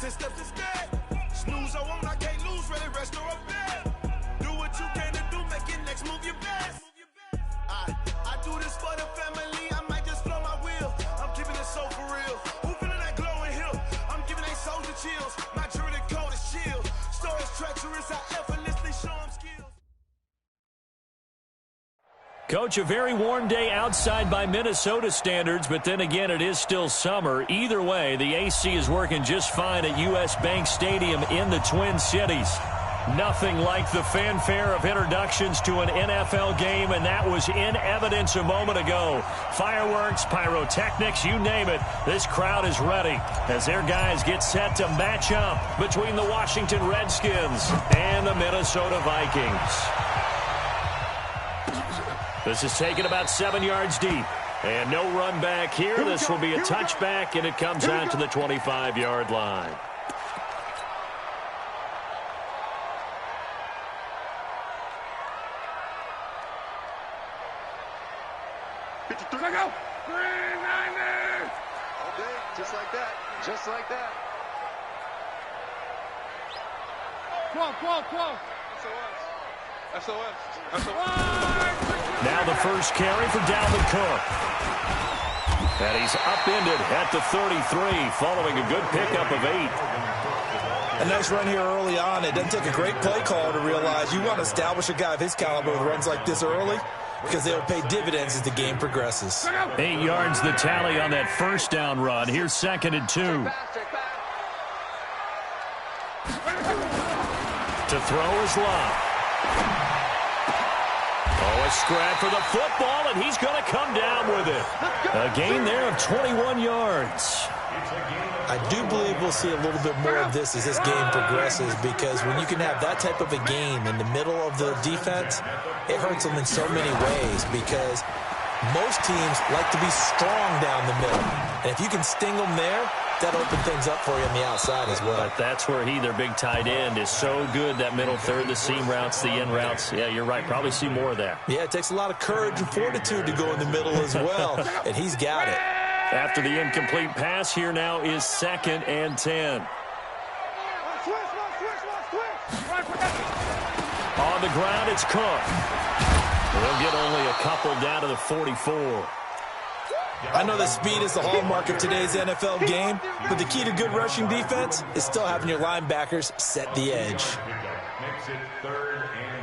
10 steps instead. Snooze, I won't, I can't lose, ready, rest or a bed. Do what you can to do, make your next move your best. I do this for the family, I might just flow my wheel. I'm keeping it so for real. Who feeling that glowing hill? I'm giving they soldier chills. My jewelry code is chill. Stories treacherous, I effortlessly show them skills. Coach, a very warm day outside by Minnesota standards, but then again, it is still summer. Either way, the AC is working just fine at U.S. Bank Stadium in the Twin Cities. Nothing like the fanfare of introductions to an NFL game, and that was in evidence a moment ago. Fireworks, pyrotechnics, you name it. This crowd is ready as their guys get set to match up between the Washington Redskins and the Minnesota Vikings. This is taken about 7 yards deep. And no run back here. This will be a touchback, and it comes out to the 25-yard line. Go! 390! All day, just like that. Just like that. 12. SOS. Now the first carry for Dalvin Cook. And he's upended at the 33 following a good pickup of 8. A nice run here early on. It doesn't take a great play caller to realize you want to establish a guy of his caliber with runs like this early because they'll pay dividends as the game progresses. 8 yards the tally on that first down run. Here's 2nd and 2. To throw is Love. Oh, a scrap for the football, and he's going to come down with it. A gain there of 21 yards. I do believe we'll see a little bit more of this as this game progresses, because when you can have that type of a gain in the middle of the defense, it hurts them in so many ways, because most teams like to be strong down the middle. And if you can sting them there, that'll open things up for you on the outside as well. But that's where their big tight end, is so good, that middle third, the seam routes, the in routes. Yeah, you're right. Probably see more of that. Yeah, it takes a lot of courage and fortitude to go in the middle as well, and he's got it. After the incomplete pass, here now is 2nd and 10. On the ground, it's Cook. He'll get only a couple down to the 44. I know that speed is the hallmark of today's NFL game, but the key to good rushing defense is still having your linebackers set the edge.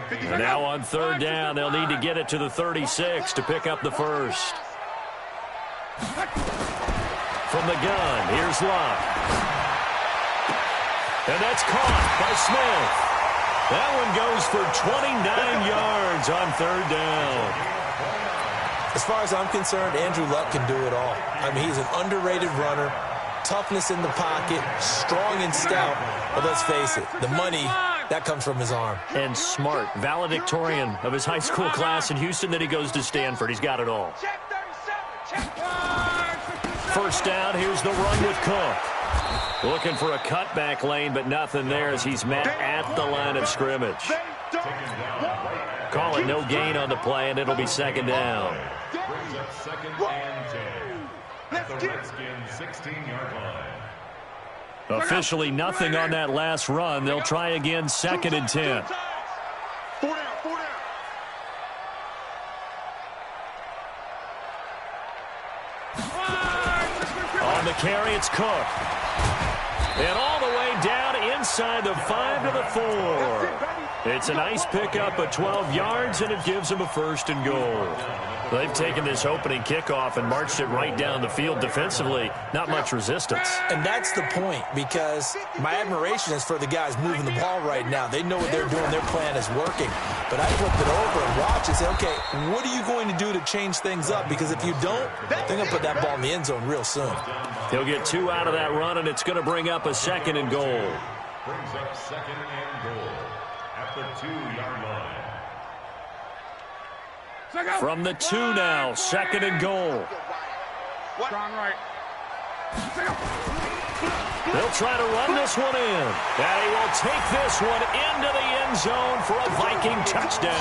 And now on 3rd down, they'll need to get it to the 36 to pick up the first. From the gun, here's Love. And that's caught by Smith. That one goes for 29 yards on 3rd down. As far as I'm concerned, Andrew Luck can do it all. I mean, he's an underrated runner, toughness in the pocket, strong and stout. But let's face it, the money, that comes from his arm. And smart, valedictorian of his high school class in Houston, then he goes to Stanford. He's got it all. First down, here's the run with Cook. Looking for a cutback lane, but nothing there as he's met at the line of scrimmage. Call it no gain on the play, and it'll be 2nd down. Brings up 2nd and 10 at the Redskins' 16-yard line. Officially nothing on that last run. They'll try again, 2nd and 10. 4 down. On the carry, it's Cook. And all the way down inside the 5 to the 4. It's a nice pickup of 12 yards, and it gives him a 1st and goal. They've taken this opening kickoff and marched it right down the field defensively. Not much resistance. And that's the point, because my admiration is for the guys moving the ball right now. They know what they're doing. Their plan is working. But I flip it over and watch and say, okay, what are you going to do to change things up? Because if you don't, they're going to put that ball in the end zone real soon. He'll get 2 out of that run, and it's going to bring up a 2nd and goal. Brings up 2nd and goal at the 2-yard line. From the 2 now, 2nd and goal. Strong right. They'll try to run this one in. And he will take this one into the end zone for a Viking touchdown.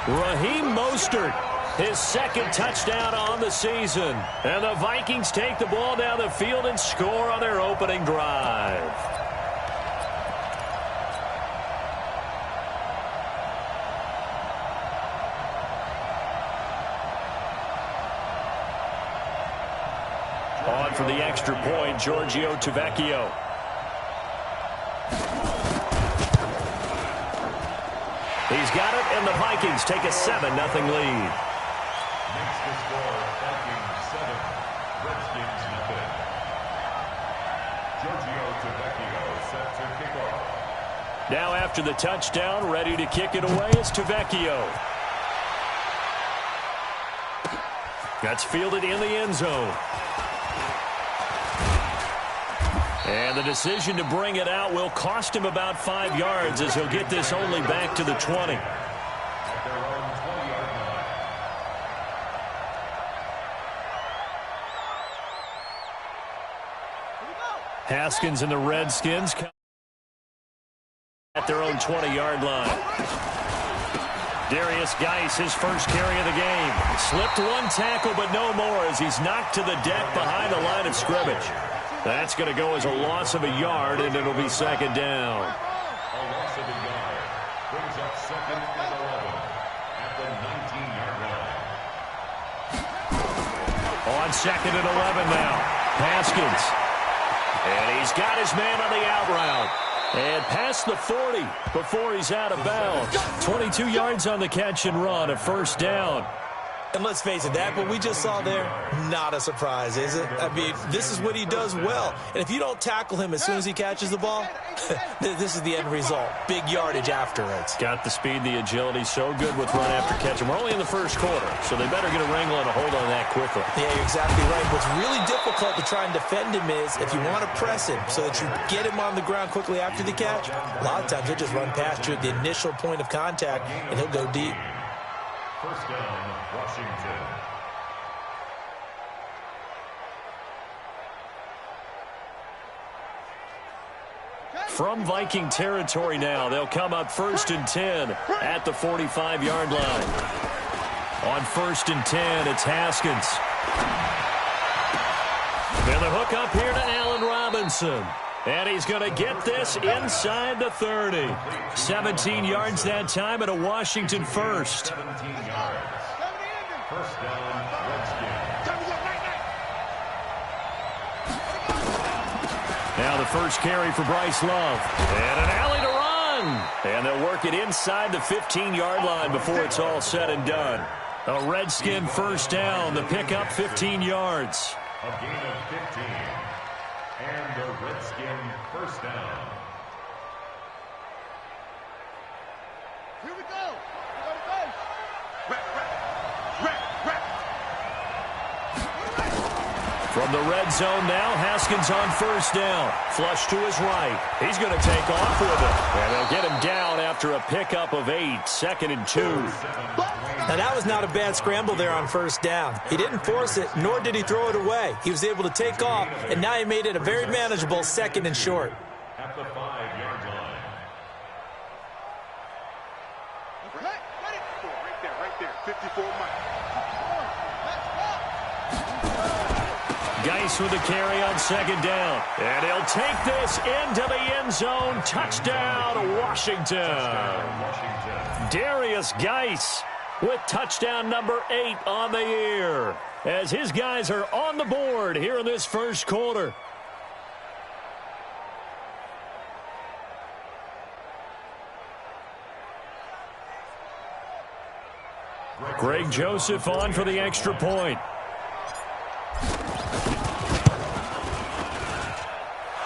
Raheem Mostert His second touchdown on the season. And the Vikings take the ball down the field and score on their opening drive. On for the extra point, Giorgio Tavecchio. He's got it, and the Vikings take a 7-0 lead. Makes the score Vikings 7, Redskins nothing. Giorgio Tavecchio set to kick off. Now after the touchdown, ready to kick it away is Tavecchio. That's fielded in the end zone. And the decision to bring it out will cost him about 5 yards as he'll get this only back to the 20. At their own 20-yard line. Haskins and the Redskins come at their own 20-yard line. Darius Geis, his first carry of the game. Slipped one tackle, but no more as he's knocked to the deck behind the line of scrimmage. That's going to go as a loss of a yard, and it'll be second down. A loss of a yard brings up second and 11 at the 19-yard line. On second and 11 now. Haskins. And he's got his man on the out route. And past the 40 before he's out of bounds. 22 yards on the catch and run, a first down. And let's face it, that what we just saw there, not a surprise, is it? I mean, this is what he does well. And if you don't tackle him as soon as he catches the ball, this is the end result. Big yardage afterwards. Got the speed, the agility, so good with run after catch. And we're only in the first quarter, so they better get a wrangle and a hold on that quickly. Yeah, you're exactly right. What's really difficult to try and defend him is if you want to press him so that you get him on the ground quickly after the catch, a lot of times he'll just run past you at the initial point of contact, and he'll go deep. First down, Washington. From Viking territory now, they'll come up 1st and 10 at the 45-yard line. On 1st and 10, it's Haskins. And the hook up here to Allen Robinson. And he's going to get this inside the 30. 17 yards that time and a Washington first. 17 yards. First down, Redskins. Now the first carry for Bryce Love. And an alley to run. And they'll work it inside the 15-yard line before it's all said and done. A Redskin first down. The pickup 15 yards. A gain of 15. And the Redskin first down. Here we go. From the red zone now, Haskins on first down. Flush to his right. He's going to take off with it. And they'll get him down after a pickup of 8. 2nd and 2. Now, that was not a bad scramble there on first down. He didn't force it, nor did he throw it away. He was able to take off, and now he made it a very manageable 2nd and short. At the 5-yard line. Right there. 54 miles. Geis with the carry on 2nd down. And he'll take this into the end zone. Touchdown, Washington. Darius Geis with touchdown number 8 on the year, as his guys are on the board here in this first quarter. Greg Joseph on for the extra point.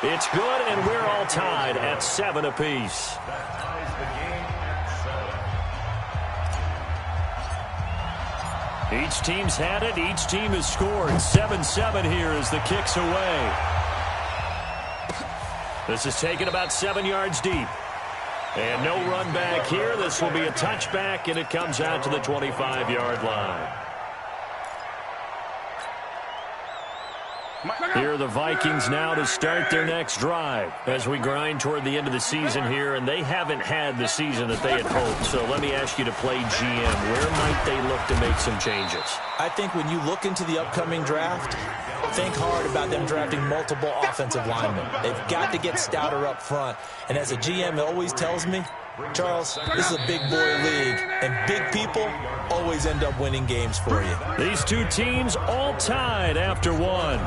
It's good, and we're all tied at 7 apiece. That ties the game at 7. Each team's had it. Each team has scored. 7-7 here as the kick's away. This is taken about 7 yards deep. And no run back here. This will be a touchback, and it comes out to the 25-yard line. Here are the Vikings now to start their next drive as we grind toward the end of the season here, and they haven't had the season that they had hoped. So let me ask you to play GM. Where might they look to make some changes? I think when you look into the upcoming draft, think hard about them drafting multiple offensive linemen. They've got to get stouter up front. And as a GM, it always tells me, Charles, this is a big boy league, and big people always end up winning games for you. These two teams all tied after one.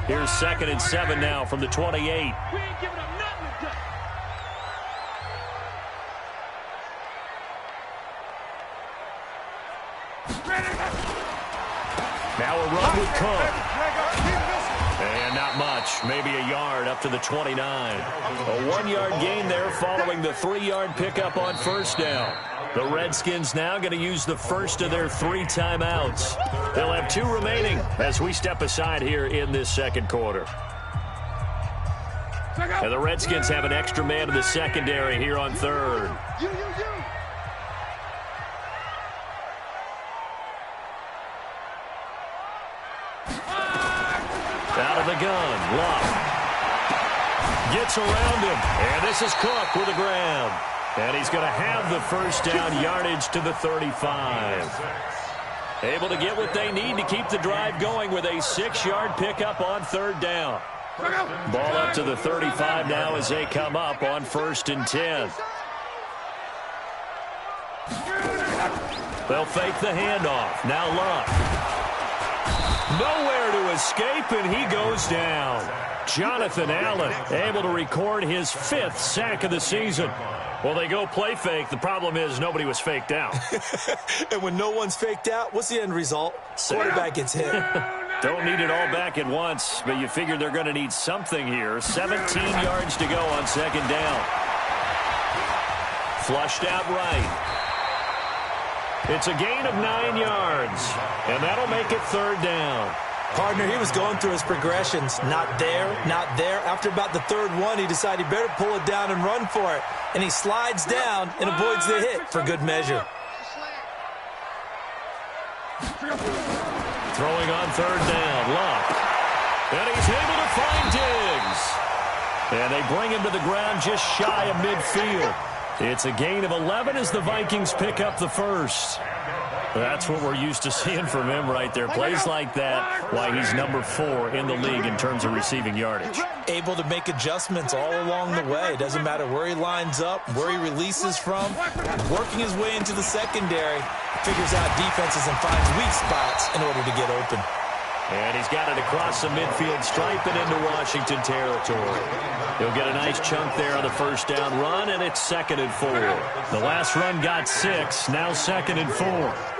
Here's 2nd and 7 now from the 28. We ain't giving up nothing today. Now a run with Cook. And not much, maybe a yard up to the 29. A 1-yard gain there following the 3-yard pickup on first down. The Redskins now going to use the first of their 3 timeouts. They'll have 2 remaining as we step aside here in this second quarter. And the Redskins have an extra man in the secondary here on third. Out of the gun, Luck gets around him, and this is Cook with the grab. And he's going to have the first down, yardage to the 35. Able to get what they need to keep the drive going with a 6-yard pickup on third down. Ball up to the 35 now as they come up on 1st and 10. They'll fake the handoff. Now Luck. Nowhere to escape, and he goes down. Jonathan Allen able to record his 5th sack of the season. Well, they go play fake. The problem is nobody was faked out. And when no one's faked out, what's the end result? Quarterback gets hit. Don't need it all back at once, but you figure they're going to need something here. 17 yards to go on 2nd down. Flushed out right. It's a gain of 9 yards, and that'll make it 3rd down. Partner, he was going through his progressions. Not there, not there. After about the 3rd one, he decided he better pull it down and run for it. And he slides down and avoids the hit for good measure. Throwing on 3rd down, Luck. And he's able to find Diggs. And they bring him to the ground just shy of midfield. It's a gain of 11 as the Vikings pick up the first. That's what we're used to seeing from him right there. Plays like that, why he's number 4 in the league in terms of receiving yardage. Able to make adjustments all along the way. Doesn't matter where he lines up, where he releases from. Working his way into the secondary, figures out defenses and finds weak spots in order to get open. And he's got it across the midfield stripe and into Washington territory. He'll get a nice chunk there on the first down run, and it's 2nd and 4. The last run got 6, now 2nd and 4.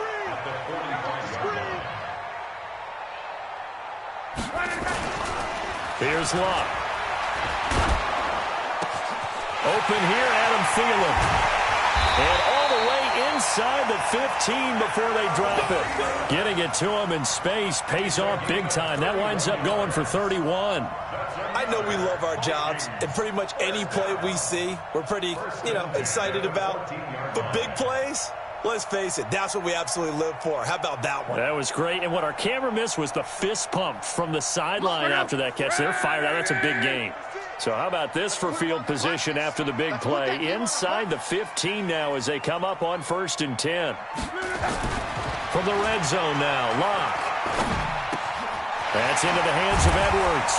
Here's Luck. Open here, Adam Thielen. And all the way inside the 15 before they drop it. Getting it to him in space pays off big time. That winds up going for 31. I know we love our jobs, and pretty much any play we see, we're pretty, excited about. But big plays, let's face it, that's what we absolutely live for. How about that one? That was great, and what our camera missed was the fist pump from the sideline after that catch. They're fired out. That's a big gain. So how about this for field position after the big play? Inside the 15 now as they come up on 1st and 10. From the red zone now, Luck. That's into the hands of Edwards.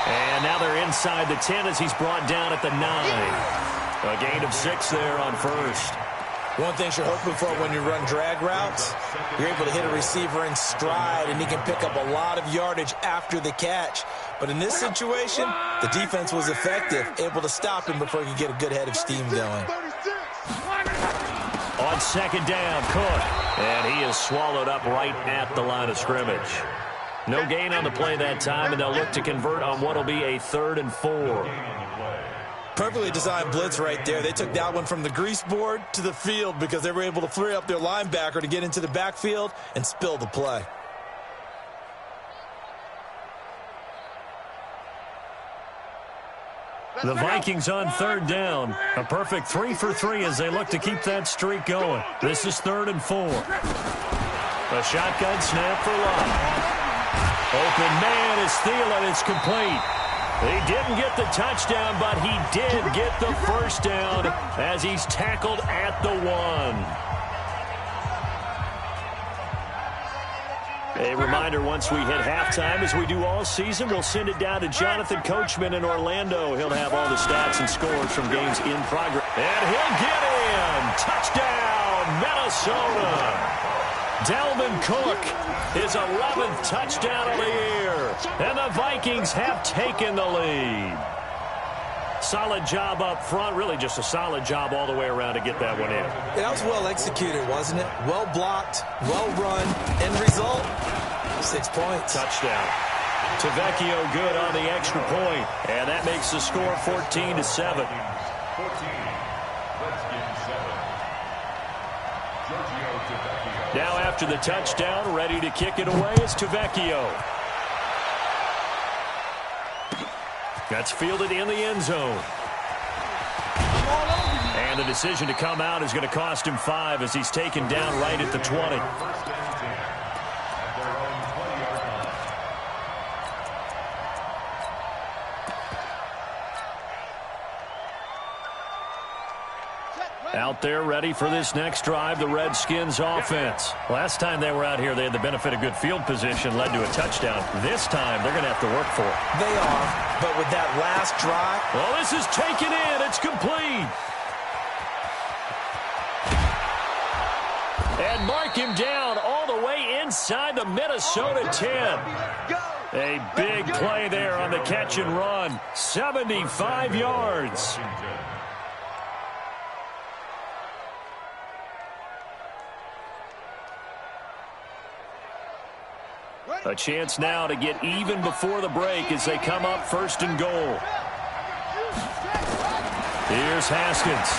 And now they're inside the 10 as he's brought down at the 9. A gain of 6 there on 1st. One thing you're hoping for when you run drag routes, you're able to hit a receiver in stride, and he can pick up a lot of yardage after the catch. But in this situation, the defense was effective, able to stop him before he could get a good head of steam going. On 2nd down, Cook. And he is swallowed up right at the line of scrimmage. No gain on the play that time, and they'll look to convert on what will be a 3rd and 4. Perfectly designed blitz right there. They took that one from the grease board to the field because they were able to free up their linebacker to get into the backfield and spill the play. The Vikings on 3rd down. A perfect 3 for 3 as they look to keep that streak going. This is 3rd and 4. A shotgun snap for Love. Open man is Thielen. It's complete. He didn't get the touchdown, but he did get the first down as he's tackled at the 1. A reminder, once we hit halftime, as we do all season, we'll send it down to Jonathan Coachman in Orlando. He'll have all the stats and scores from games in progress. And he'll get in. Touchdown, Minnesota. Dalvin Cook, his 11th touchdown of the year. And the Vikings have taken the lead. Solid job up front. Really just a solid job all the way around to get that one in. That was well executed, wasn't it? Well blocked, well run. End result, 6 points. Touchdown. Tavecchio good on the extra point. And that makes the score 14-7. 14. Redskins 7. Now after the touchdown, ready to kick it away is Tavecchio. That's fielded in the end zone. And the decision to come out is going to cost him 5 as he's taken down right at the 20. Out there ready for this next drive, the Redskins offense. Last time they were out here, they had the benefit of good field position, led to a touchdown. This time, they're going to have to work for it. They are, but with that last drive. Well, this is taken in. It's complete. And mark him down all the way inside the Minnesota 10. A big play there on the catch and run. 75 yards. A chance now to get even before the break as they come up 1st and goal. Here's Haskins.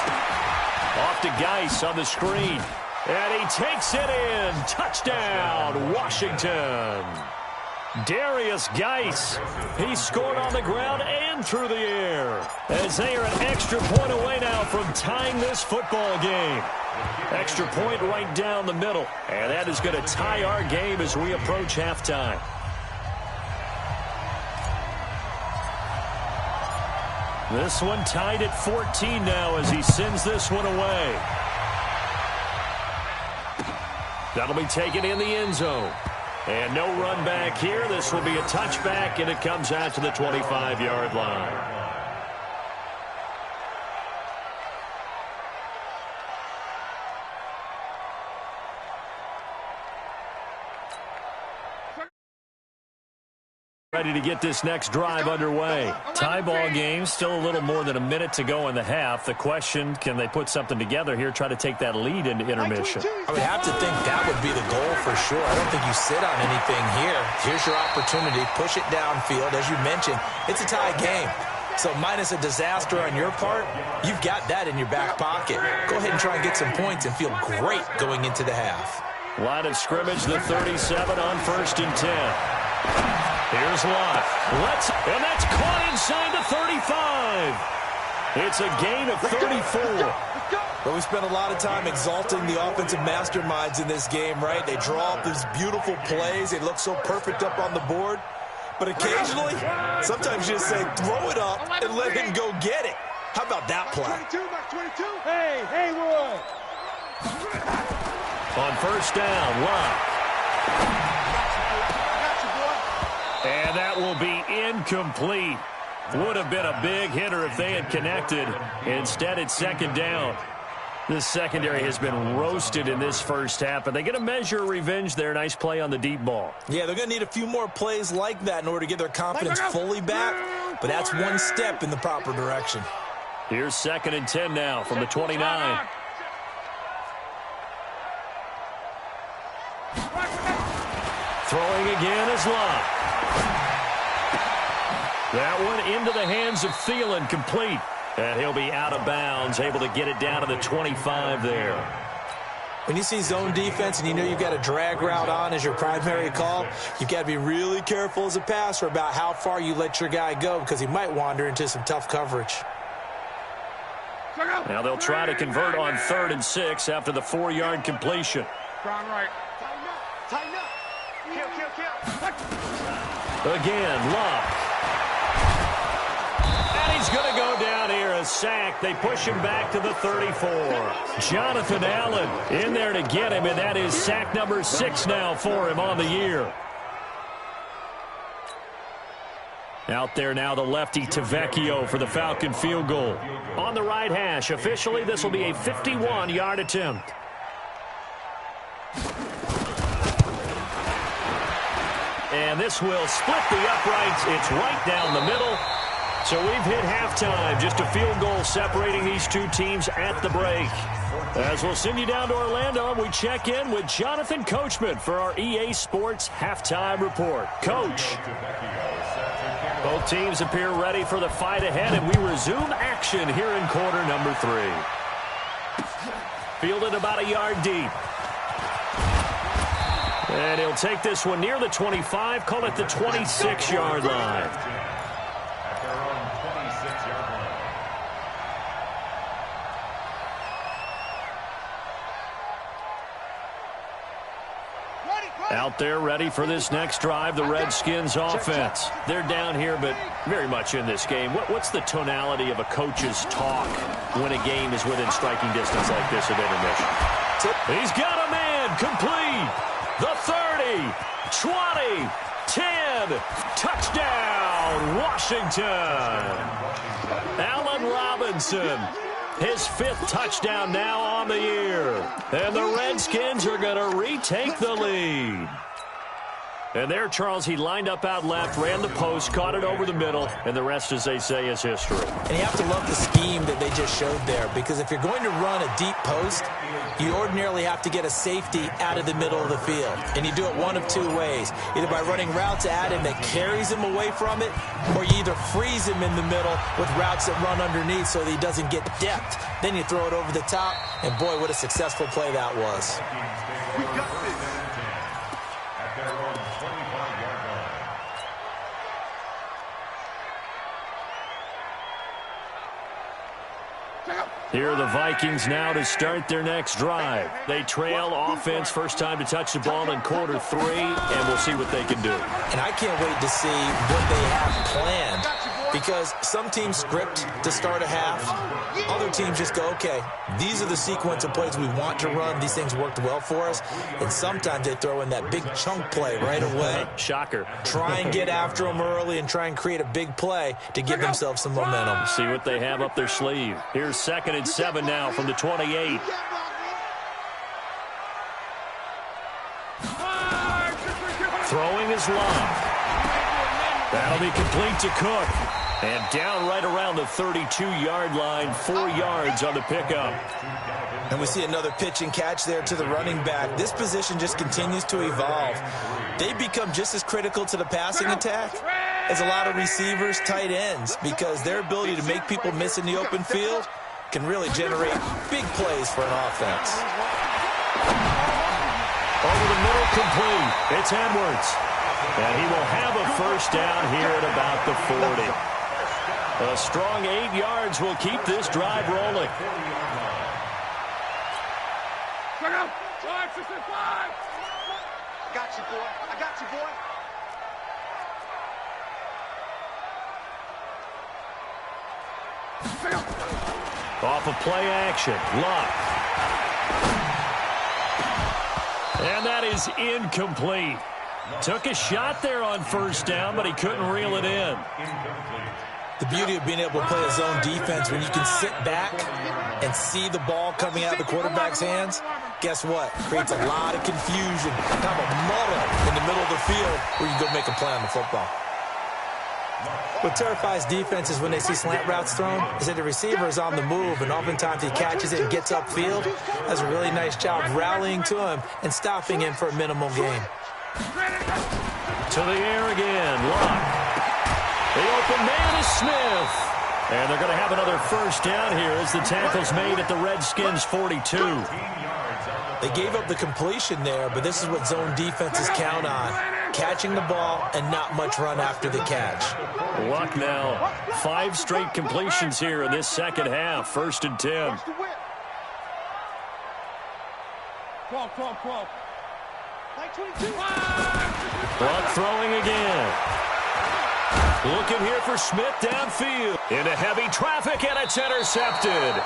Off to Geis on the screen. And he takes it in. Touchdown, Washington. Darius Geis. He scored on the ground and through the air. As they are an extra point away now from tying this football game. Extra point right down the middle. And that is going to tie our game as we approach halftime. This one tied at 14 now as he sends this one away. That'll be taken in the end zone. And no run back here. This will be a touchback, and it comes out to the 25-yard line. Ready to get this next drive underway. Tie ball game, still a little more than a minute to go in the half. The question, can they put something together here, try to take that lead into intermission? I would have to think that would be the goal for sure. I don't think you sit on anything here. Here's your opportunity. Push it downfield. As you mentioned, it's a tie game. So minus a disaster on your part, you've got that in your back pocket. Go ahead and try and get some points and feel great going into the half. Line of scrimmage, the 37 on 1st and 10. Here's Lott. And that's caught inside the 35. It's a gain of 34. But we spent a lot of time exalting the offensive masterminds in this game, right? They draw up these beautiful plays. They look so perfect up on the board. But occasionally, sometimes you just say, throw it up and let him go get it. How about that play? Hey, Haywood. On 1st down, Lott. And that will be incomplete. Would have been a big hitter if they had connected. Instead, it's 2nd down. This secondary has been roasted in this first half, but they get a measure of revenge there. Nice play on the deep ball. Yeah, they're going to need a few more plays like that in order to get their confidence fully back, but that's one step in the proper direction. Here's 2nd and 10 now from the 29. Throwing again is Lott. That one into the hands of Thielen, complete. And he'll be out of bounds, able to get it down to the 25 there. When you see zone defense and you know you've got a drag route on as your primary call, you've got to be really careful as a passer about how far you let your guy go because he might wander into some tough coverage. Now they'll try to convert on 3rd and 6 after the 4-yard completion. Tighten up. Kill. Again, Luck. And he's going to go down here, a sack. They push him back to the 34. Jonathan Allen in there to get him, and that is sack number 6 now for him on the year. Out there now, the lefty Tavecchio for the Falcon field goal. On the right hash, officially this will be a 51-yard attempt. And this will split the uprights. It's right down the middle. So we've hit halftime. Just a field goal separating these two teams at the break. As we'll send you down to Orlando, we check in with Jonathan Coachman for our EA Sports Halftime Report. Coach. Both teams appear ready for the fight ahead, and we resume action here in quarter number 3. Fielded about a yard deep. And he'll take this one near the 25, call it the 26-yard line. Out there ready for this next drive, the Redskins offense. They're down here, but very much in this game. What's the tonality of a coach's talk when a game is within striking distance like this at intermission? He's got a man complete. The 30, 20, 10, touchdown, Washington. Allen Robinson. His 5th touchdown now on the year. And the Redskins are going to retake the lead. And there, Charles, he lined up out left, ran the post, caught it over the middle, and the rest, as they say, is history. And you have to love the scheme that they just showed there, because if you're going to run a deep post, you ordinarily have to get a safety out of the middle of the field. And you do it one of two ways, either by running routes at him that carries him away from it, or you either freeze him in the middle with routes that run underneath so that he doesn't get depth. Then you throw it over the top, and boy, what a successful play that was. We got this. Here are the Vikings now to start their next drive. They trail offense, first time to touch the ball in quarter 3, and we'll see what they can do. And I can't wait to see what they have planned, because some teams script to start a half. Other teams just go, okay, these are the sequence of plays we want to run. These things worked well for us. And sometimes they throw in that big chunk play right away. Shocker. Try and get after them early and try and create a big play to give themselves some momentum. See what they have up their sleeve. Here's 2nd and 7 now from the 28. Throwing is Love. That'll be complete to Cook. And down right around the 32-yard line, 4 yards on the pickup. And we see another pitch and catch there to the running back. This position just continues to evolve. They become just as critical to the passing attack as a lot of receivers, tight ends, because their ability to make people miss in the open field can really generate big plays for an offense. Over the middle, complete. It's Edwards. And he will have a first down here at about the 40. A strong 8 yards will keep this drive rolling. I got you, boy. I got you, boy. Off of play action, Luck. And that is incomplete. Took a shot there on first down, but he couldn't reel it in. The beauty of being able to play a zone defense when you can sit back and see the ball coming out of the quarterback's hands, guess what? Creates a lot of confusion, kind of a muddle in the middle of the field where you can go make a play on the football. What terrifies defenses when they see slant routes thrown is that the receiver is on the move, and oftentimes he catches it and gets upfield. Does a really nice job rallying to him and stopping him for a minimal gain. To the air again, Luck. The open man is Smith. And they're going to have another first down here as the tackle's made at the Redskins' 42. They gave up the completion there, but this is what zone defenses count on. Catching the ball and not much run after the catch. Luck now. 5 straight completions here in this second half. 1st and 10. Clock throwing again. Looking here for Smith downfield. Into heavy traffic, and it's intercepted.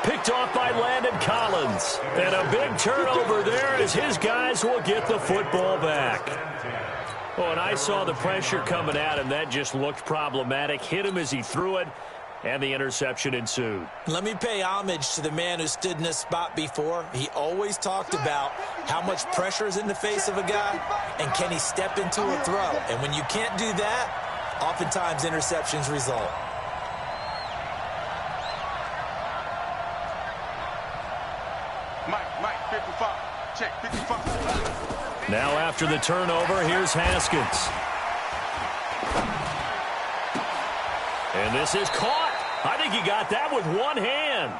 Picked off by Landon Collins. And a big turnover there as his guys will get the football back. Oh, and I saw the pressure coming at him. That just looked problematic. Hit him as he threw it, and the interception ensued. Let me pay homage to the man who stood in this spot before. He always talked about how much pressure is in the face of a guy, and can he step into a throw. And when you can't do that, oftentimes interceptions result. Mike, 55. Check, 55. Now after the turnover, here's Haskins. And this is caught. I think he got that with one hand.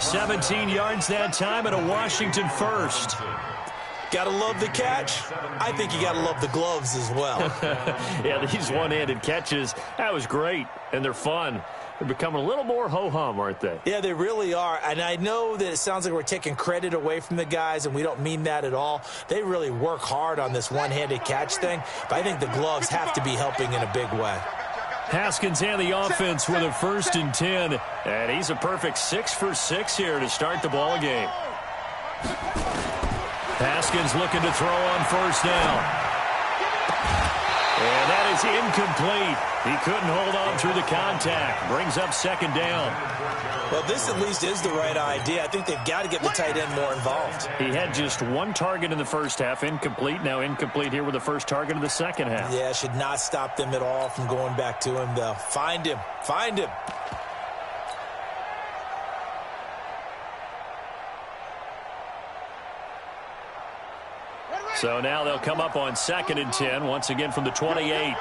17 yards that time, and a Washington first. Gotta love the catch. I think you gotta love the gloves as well. Yeah, these one-handed catches, that was great, and they're fun. They're becoming a little more ho-hum, aren't they? Yeah, they really are. And I know that it sounds like we're taking credit away from the guys, and we don't mean that at all. They really work hard on this one-handed catch thing, but I think the gloves have to be helping in a big way. Haskins and the offense with a 1st and 10, and he's a perfect 6 for 6 here to start the ball game. Haskins looking to throw on 1st down. And that is incomplete. He couldn't hold on through the contact. Brings up 2nd down. Well, this at least is the right idea. I think they've got to get the tight end more involved. He had just 1 target in the first half, incomplete. Now incomplete here with the first target of the second half. Yeah, should not stop them at all from going back to him, though. Find him. Find him. So now they'll come up on 2nd and 10, once again from the 28.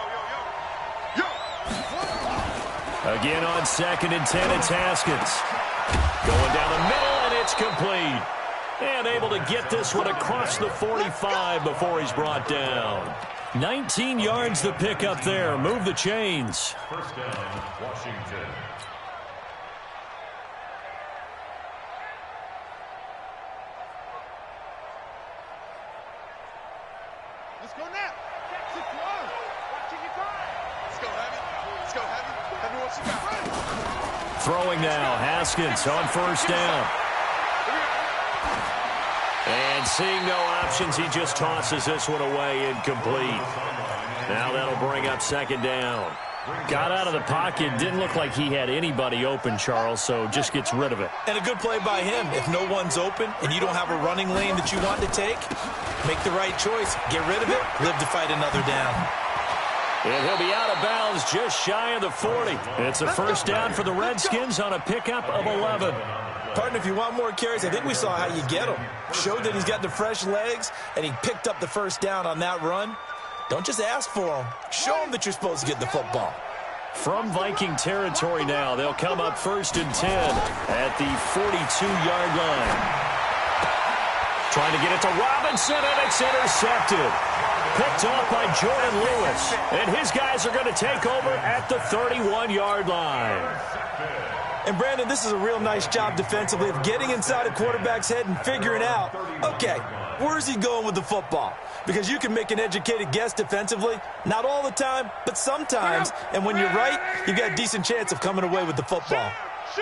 Again on 2nd and 10, it's Haskins. Going down the middle, and it's complete. And able to get this one across the 45 before he's brought down. 19 yards the pick up there. Move the chains. 1st down, Washington. Let's go now. Let's go. Watching your time. Let's go, Heavy. Let's go, Heavy. Heavy, what you got? Throwing now, Haskins on 1st down. And seeing no options, he just tosses this one away, incomplete. Now that'll bring up 2nd down. Got out of the pocket, didn't look like he had anybody open, Charles, so just gets rid of it. And a good play by him. If no one's open and you don't have a running lane that you want to take, make the right choice. Get rid of it. Live to fight another down. And he'll be out of bounds just shy of the 40. It's a 1st down for the Redskins on a pickup of 11. Partner, if you want more carries, I think we saw how you get him. Showed that he's got the fresh legs, and he picked up the 1st down on that run. Don't just ask for him. Show him that you're supposed to get the football. From Viking territory now, they'll come up 1st and 10 at the 42-yard line. Trying to get it to Robinson, and it's intercepted. Picked off by Jordan Lewis. And his guys are going to take over at the 31-yard line. And, Brandon, this is a real nice job defensively of getting inside a quarterback's head and figuring out, okay, where's he going with the football? Because you can make an educated guess defensively. Not all the time, but sometimes. And when you're right, you've got a decent chance of coming away with the football.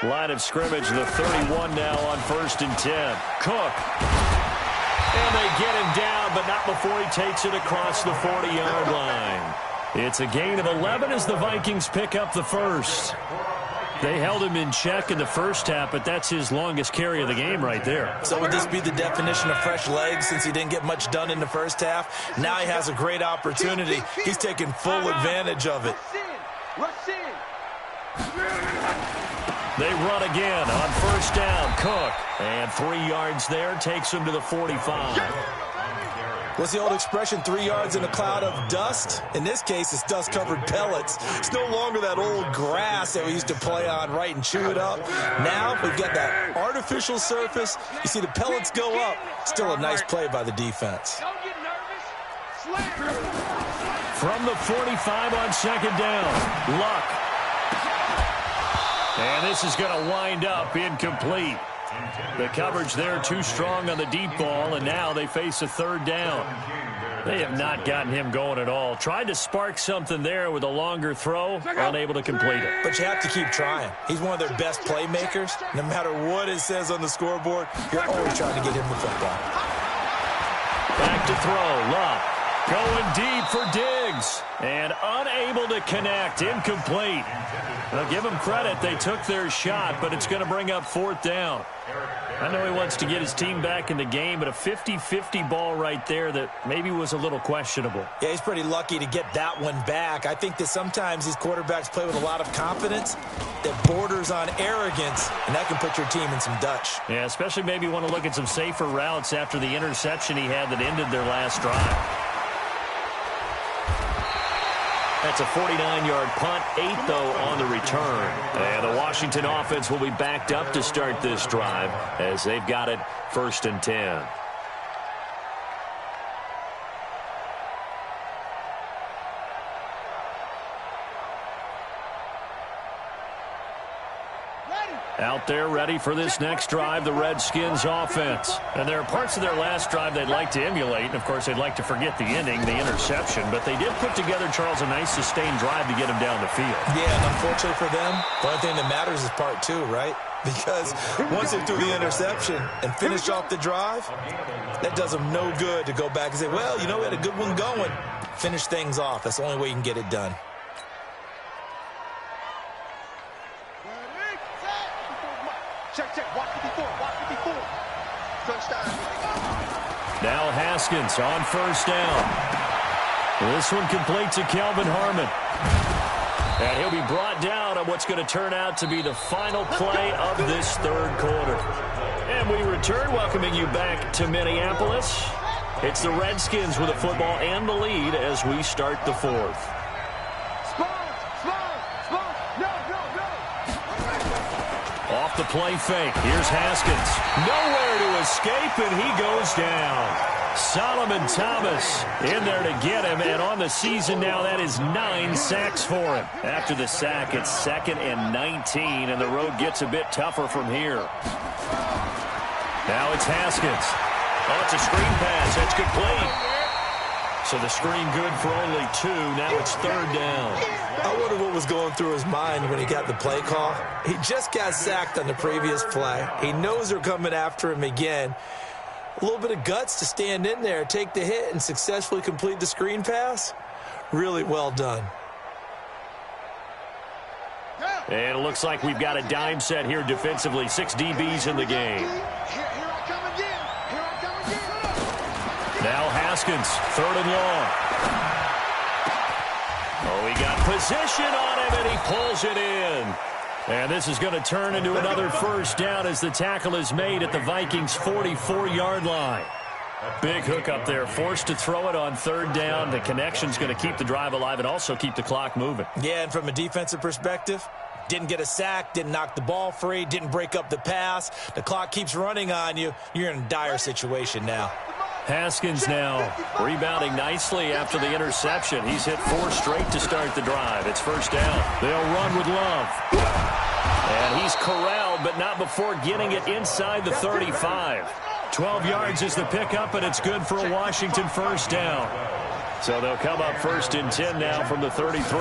Line of scrimmage, the 31 now on 1st and 10. Cook. And they get him down, but not before he takes it across the 40-yard line. It's a gain of 11 as the Vikings pick up the 1st. They held him in check in the first half, but that's his longest carry of the game right there. So would this be the definition of fresh legs since he didn't get much done in the first half? Now he has a great opportunity. He's taking full advantage of it. Rush in. They run again on 1st down. Cook. And 3 yards there takes him to the 45. What's the old expression, 3 yards in a cloud of dust? In this case, it's dust-covered pellets. It's no longer that old grass that we used to play on, right, and chew it up. Now we've got that artificial surface. You see the pellets go up. Still a nice play by the defense. Don't get nervous. Slam. From the 45 on 2nd down. Luck. And this is going to wind up incomplete. The coverage there too strong on the deep ball, and now they face a third down. They have not gotten him going at all. Tried to spark something there with a longer throw, unable to complete it. But you have to keep trying. He's one of their best playmakers. No matter what it says on the scoreboard, you're always trying to get him the football. Back to throw, Love. Going deep for Diggs. And unable to connect. Incomplete. Now, give them credit. They took their shot, but it's going to bring up fourth down. I know he wants to get his team back in the game, but a 50-50 ball right there that maybe was a little questionable. Yeah, he's pretty lucky to get that one back. I think that sometimes these quarterbacks play with a lot of confidence that borders on arrogance, and that can put your team in some Dutch. Yeah, especially maybe want to look at some safer routes after the interception he had that ended their last drive. That's a 49-yard punt, 8, though, on the return. And the Washington offense will be backed up to start this drive as they've got it 1st and 10. Out there ready for this next drive, the Redskins offense. And there are parts of their last drive they'd like to emulate. And, of course, they'd like to forget the ending, the interception. But they did put together, Charles, a nice sustained drive to get him down the field. Yeah, and unfortunately for them, the only thing that matters is part 2, right? Because once they threw the interception and finished off the drive, that does them no good to go back and say, well, you know, we had a good one going. Finish things off. That's the only way you can get it done. Check. Watch 54. Touchdown. Now Haskins on 1st down. This one complete to Kelvin Harmon. And he'll be brought down on what's going to turn out to be the final play of this 3rd quarter. And we return, welcoming you back to Minneapolis. It's the Redskins with the football and the lead as we start the 4th. Off the play fake. Here's Haskins. Nowhere to escape, and he goes down. Solomon Thomas in there to get him, and on the season now, that is 9 sacks for him. After the sack, it's 2nd and 19, and the road gets a bit tougher from here. Now it's Haskins. Oh, it's a screen pass. That's complete. So the screen good for only 2. Now it's 3rd down. I wonder what was going through his mind when he got the play call. He just got sacked on the previous play. He knows they're coming after him again. A little bit of guts to stand in there, take the hit, and successfully complete the screen pass. Really well done. And it looks like we've got a dime set here defensively. 6 DBs in the game. Now Haskins, 3rd and long. Oh, he got position on him, and he pulls it in. And this is going to turn into another 1st down as the tackle is made at the Vikings' 44-yard line. Big hook up there, forced to throw it on 3rd down. The connection's going to keep the drive alive and also keep the clock moving. Yeah, and from a defensive perspective, didn't get a sack, didn't knock the ball free, didn't break up the pass. The clock keeps running on you. You're in a dire situation now. Haskins now rebounding nicely after the interception. He's hit 4 straight to start the drive. It's 1st down. They'll run with Love. And he's corralled, but not before getting it inside the 35. 12 yards is the pickup, and it's good for a Washington 1st down. So they'll come up 1st and 10 now from the 33.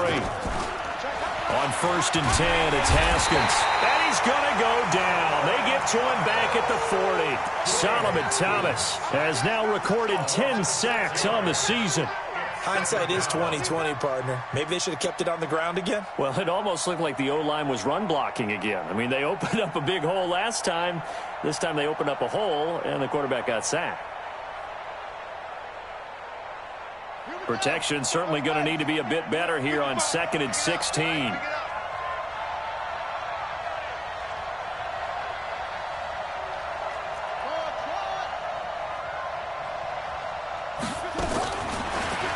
On 1st and 10, it's Haskins. And he's going to go down. They get to him back at the 40. Solomon Thomas has now recorded 10 sacks on the season. Hindsight is 20/20, partner. Maybe they should have kept it on the ground again. Well, it almost looked like the O-line was run blocking again. I mean, they opened up a big hole last time. This time they opened up a hole, and the quarterback got sacked. Protection certainly going to need to be a bit better here on 2nd and 16.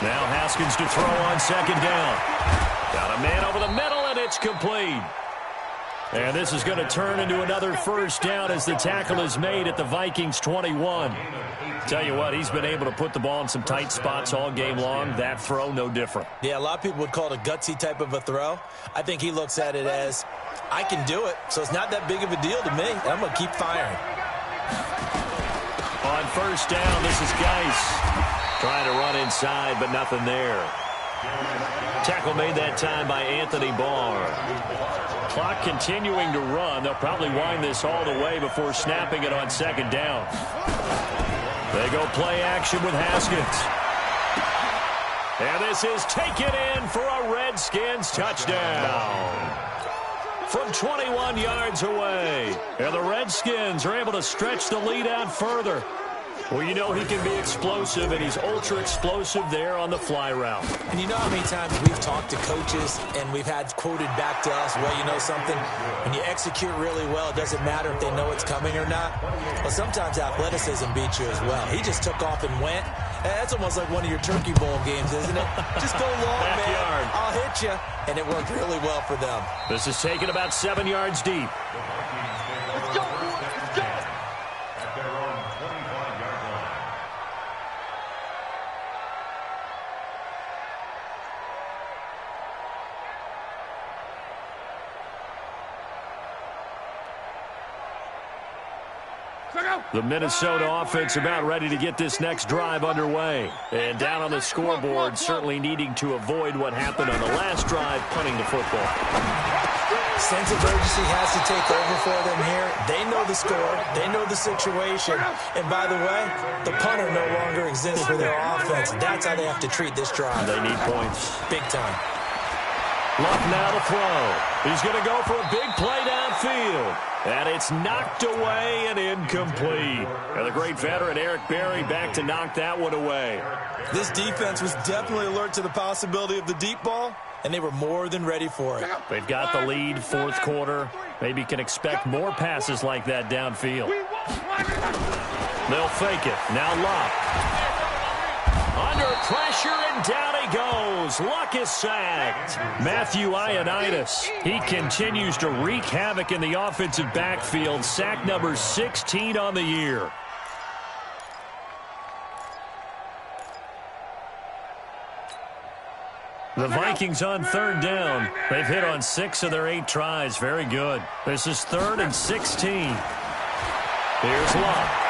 Now Haskins to throw on 2nd down. Got a man over the middle, and it's complete. And this is going to turn into another first down as the tackle is made at the Vikings 21. Tell you what, he's been able to put the ball in some tight spots all game long. That throw, no different. Yeah, a lot of people would call it a gutsy type of a throw. I think he looks at it as, I can do it, so it's not that big of a deal to me. I'm going to keep firing. On first down, this is Geis trying to run inside, but nothing there. Tackle made that time by Anthony Barr. Clock continuing to run. They'll probably wind this all the way before snapping it on second down. They go play action with Haskins. And this is taken in for a Redskins touchdown. From 21 yards away. And the Redskins are able to stretch the lead out further. Well, you know he can be explosive, and he's ultra-explosive there on the fly route. And you know how many times we've talked to coaches and we've had quoted back to us, well, you know something? When you execute really well, it doesn't matter if they know it's coming or not. Well, sometimes athleticism beats you as well. He just took off and went. That's almost like one of your Turkey Bowl games, isn't it? Just go long, man. I'll hit you. And it worked really well for them. This is taken about 7 yards deep. Let's go. Let's go. At their own 25-yard line. The Minnesota offense about ready to get this next drive underway. And down on the scoreboard, certainly needing to avoid what happened on the last drive, punting the football. Sense of urgency has to take over for them here. They know the score. They know the situation. And by the way, the punter no longer exists for their offense. That's how they have to treat this drive. They need points. Big time. Luck now to throw. He's going to go for a big play downfield. And it's knocked away and incomplete. And the great veteran Eric Berry back to knock that one away. This defense was definitely alert to the possibility of the deep ball, and they were more than ready for it. They've got the lead, fourth quarter. Maybe can expect more passes like that downfield. They'll fake it. Now Luck. Under pressure, and down he goes. Luck is sacked. Matthew Ioannidis. He continues to wreak havoc in the offensive backfield. Sack number 16 on the year. The Vikings on third down. They've hit on 6 of their 8 tries. Very good. This is 3rd and 16. Here's Luck.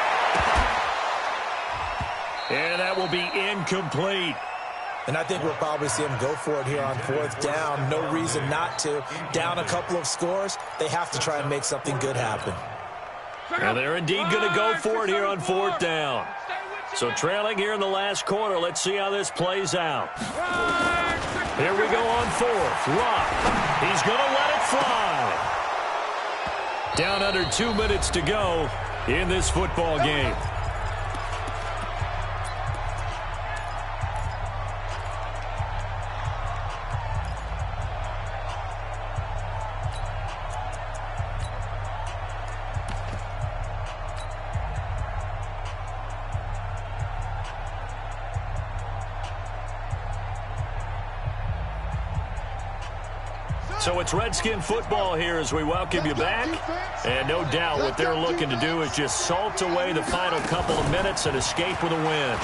And that will be incomplete. And I think we'll probably see them go for it here on 4th down. No reason not to. Down a couple of scores, they have to try and make something good happen. And they're indeed going to go for it here on 4th down. So trailing here in the last quarter, let's see how this plays out. Here we go on 4th. Luck. He's going to let it fly. Down under 2 minutes to go in this football game. So it's Redskin football here as we welcome you back. And no doubt what they're looking to do is just salt away the final couple of minutes and escape with a win.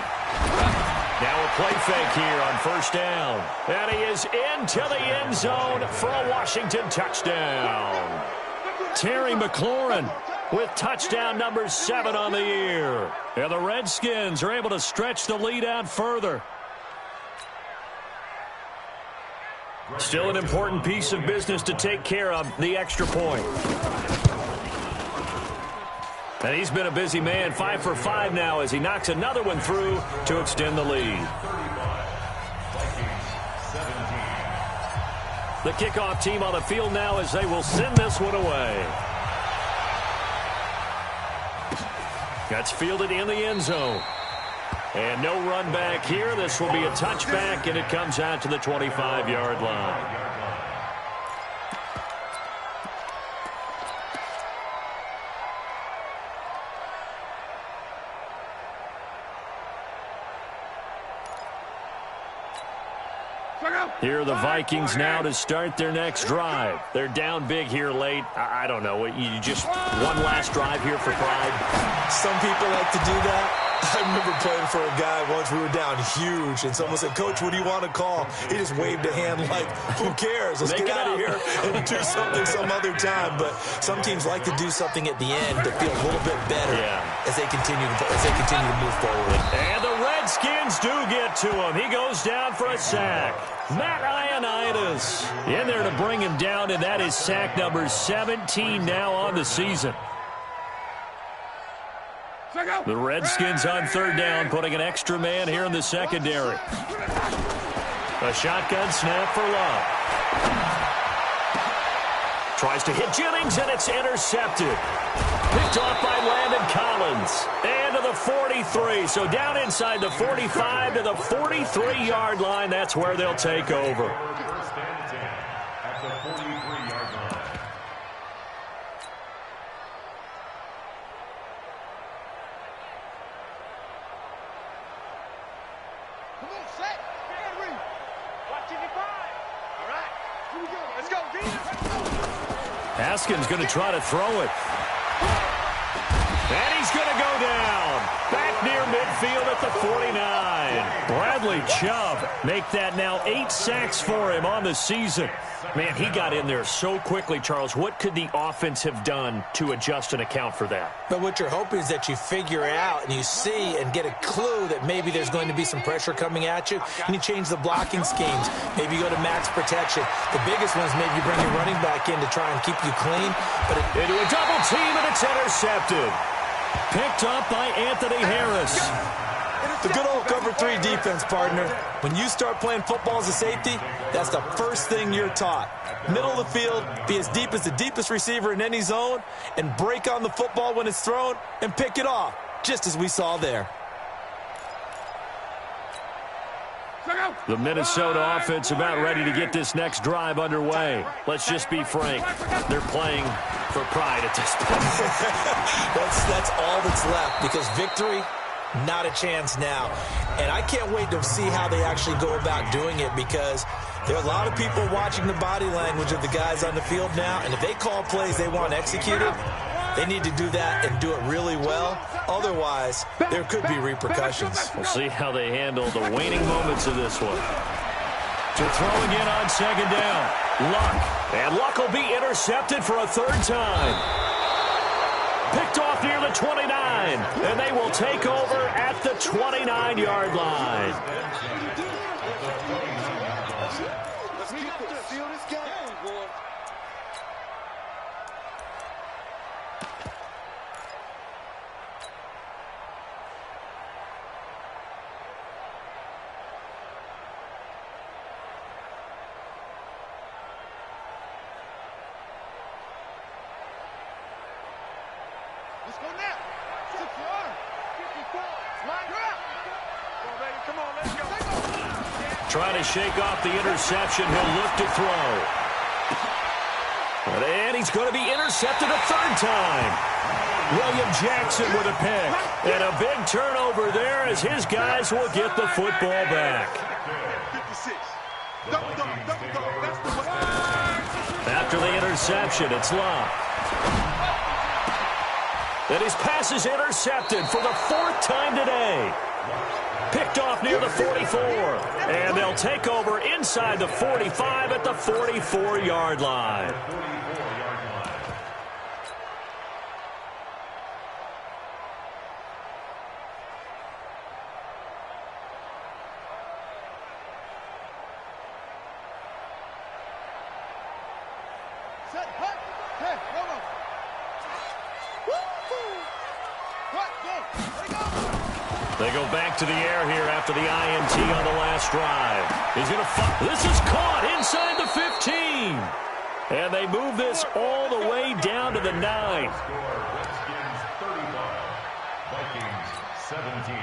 Now a play fake here on 1st down. And he is into the end zone for a Washington touchdown. Terry McLaurin with touchdown number 7 on the year. And the Redskins are able to stretch the lead out further. Still an important piece of business to take care of, the extra point. And he's been a busy man, 5 for 5 now as he knocks another one through to extend the lead. The kickoff team on the field now as they will send this one away. That's fielded in the end zone. And no run back here. This will be a touchback, and it comes out to the 25-yard line. Here are the Vikings now to start their next drive. They're down big here late. I don't know. You just one last drive here for pride? Some people like to do that. I remember playing for a guy once. We were down huge, and someone said, "Coach, what do you want to call?" He just waved a hand like, who cares? Let's get out of here and do something some other time. But some teams like to do something at the end to feel a little bit better as they continue to move forward. And the Redskins do get to him. He goes down for a sack. Matt Ioannidis in there to bring him down, and that is sack number 17 now on the season. The Redskins on third down, putting an extra man here in the secondary. A shotgun snap for Love. Tries to hit Jennings, and it's intercepted. Picked off by Landon Collins. And to the 43. So down inside the 45 to the 43-yard line. That's where they'll take over. First and 10 at the 43-yard line. Come on, set. Henry. Watching your five. All right. Here we go. Let's go, Venus. Let's go. Haskins going to try to throw it. And he's going to go down. Back near midfield at the 49. Bradley Chubb make that now 8 sacks for him on the season. Man, he got in there so quickly, Charles. What could the offense have done to adjust and account for that? But what you're hoping is that you figure out and you see and get a clue that maybe there's going to be some pressure coming at you, and you change the blocking schemes. Maybe you go to max protection. The biggest one is maybe you bring your running back in to try and keep you clean. But into a double team, and it's intercepted. Picked up by Anthony Harris. The good old cover 3 defense, partner. When you start playing football as a safety, that's the first thing you're taught. Middle of the field, be as deep as the deepest receiver in any zone, and break on the football when it's thrown and pick it off, just as we saw there. The Minnesota offense about ready to get this next drive underway. Let's just be frank. They're playing for pride at this point. That's all that's left, because victory, not a chance now. And I can't wait to see how they actually go about doing it, because there are a lot of people watching the body language of the guys on the field now, and if they call plays they want executed, they need to do that and do it really well. Otherwise, there could be repercussions. We'll see how they handle the waning moments of this one. To throw again on second down. Luck. And Luck will be intercepted for a third time. Picked off near the 29. And they will take over at the 29-yard line. Let's go now. 6 yards. 54. Line up. Come on, baby. Come on, let's go. Trying to shake off the interception. He'll look to throw. And he's going to be intercepted a third time. William Jackson with a pick. And a big turnover there as his guys will get the football back. 56. Double. That's the way. After the interception, it's Love. And his pass is intercepted for the 4th time today. Picked off near the 44. And they'll take over inside the 45 at the 44-yard line. Set. Hut. Hey, come on. They go back to the air here after the INT on the last drive. He's going to fight. This is caught inside the 15. And they move this all the way down to the 9. Redskins 35, Vikings 17.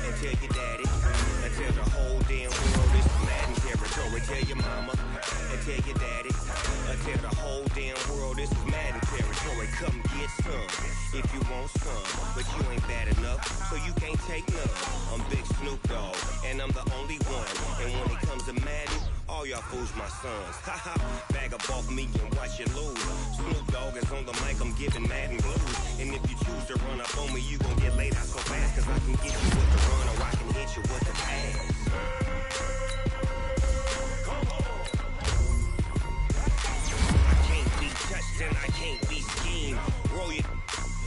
and tell your daddy, and tell the whole damn world this is Madden territory. Tell your mama, and tell your daddy, and tell the whole damn world this is Madden territory. Come get some, if you want some, but you ain't bad enough, so you can't take none. I'm Big Snoop Dogg, and I'm the only one, and when it comes to Madden, all y'all fools my sons. Haha, bag up off me and watch you lose. Snoop Dogg is on the mic, I'm giving Madden blues. And if you choose to run up on me, you gon' get laid out so fast, cause I can get you with the run or I can hit you with the pass. I can't be touched and I can't be schemed. Roll you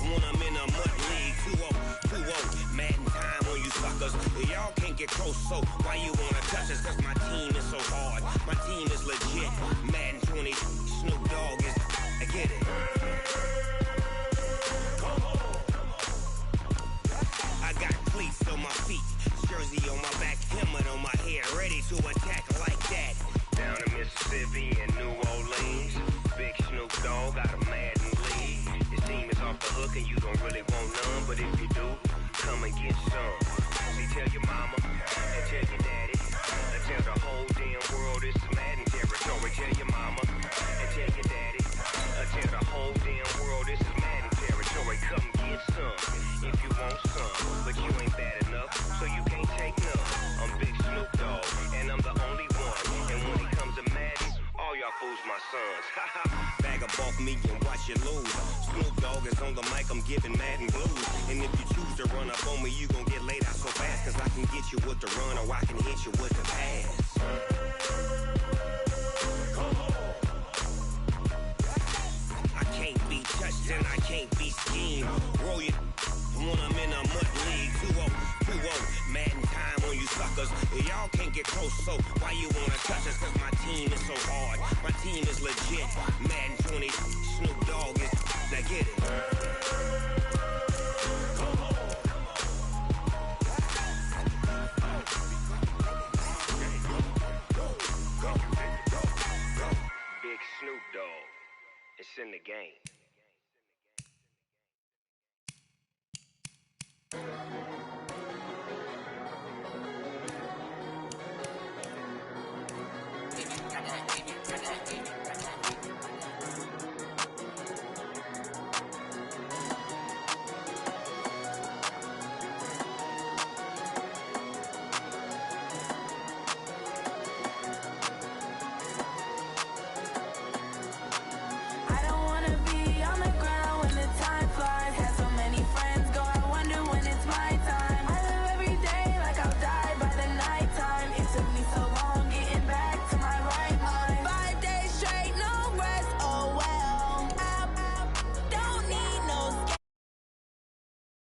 when I'm in a mud league. 2-0, Madden time on you suckers. Y'all can't get close, so why you wanna touch us? Cause my team is so hard, my team is legit. Madden 20, Snoop Dogg is, I get it. I got cleats on my feet, jersey on my back, helmet on my head, ready to attack like that. Down in Mississippi and New Orleans, Big Snoop Dogg got a Madden league. His team is off the hook and you don't really want none, but if you do, come and get some. See, tell your mama and tell your daddy, and tell the whole damn world this is Madden territory. Tell your mama and tell your daddy, and tell the whole damn world this is Madden territory. Come get some if you want some, but you ain't bad enough, so you can't take none. I'm Big Snoop Dogg, and I'm the only one, and when it comes to Madden, all y'all fools my sons. Haha, bag up off me and watch you lose. Snoop Dogg is on the mic, I'm giving Madden blues. And if you choose to run up on me, you gon' get laid out so fast, cause I can get you with the run or I can hit you with the pass. I can't be touched and I can't be schemed. Roll you when I'm in a mud league. 2-0, Madden time on you suckers. Y'all can't get close, so why you wanna touch us? Cause my team is so hard, my team is legit. Madden 20, Snoop Dogg is, now get it. Big Snoop Dogg, it's in the game.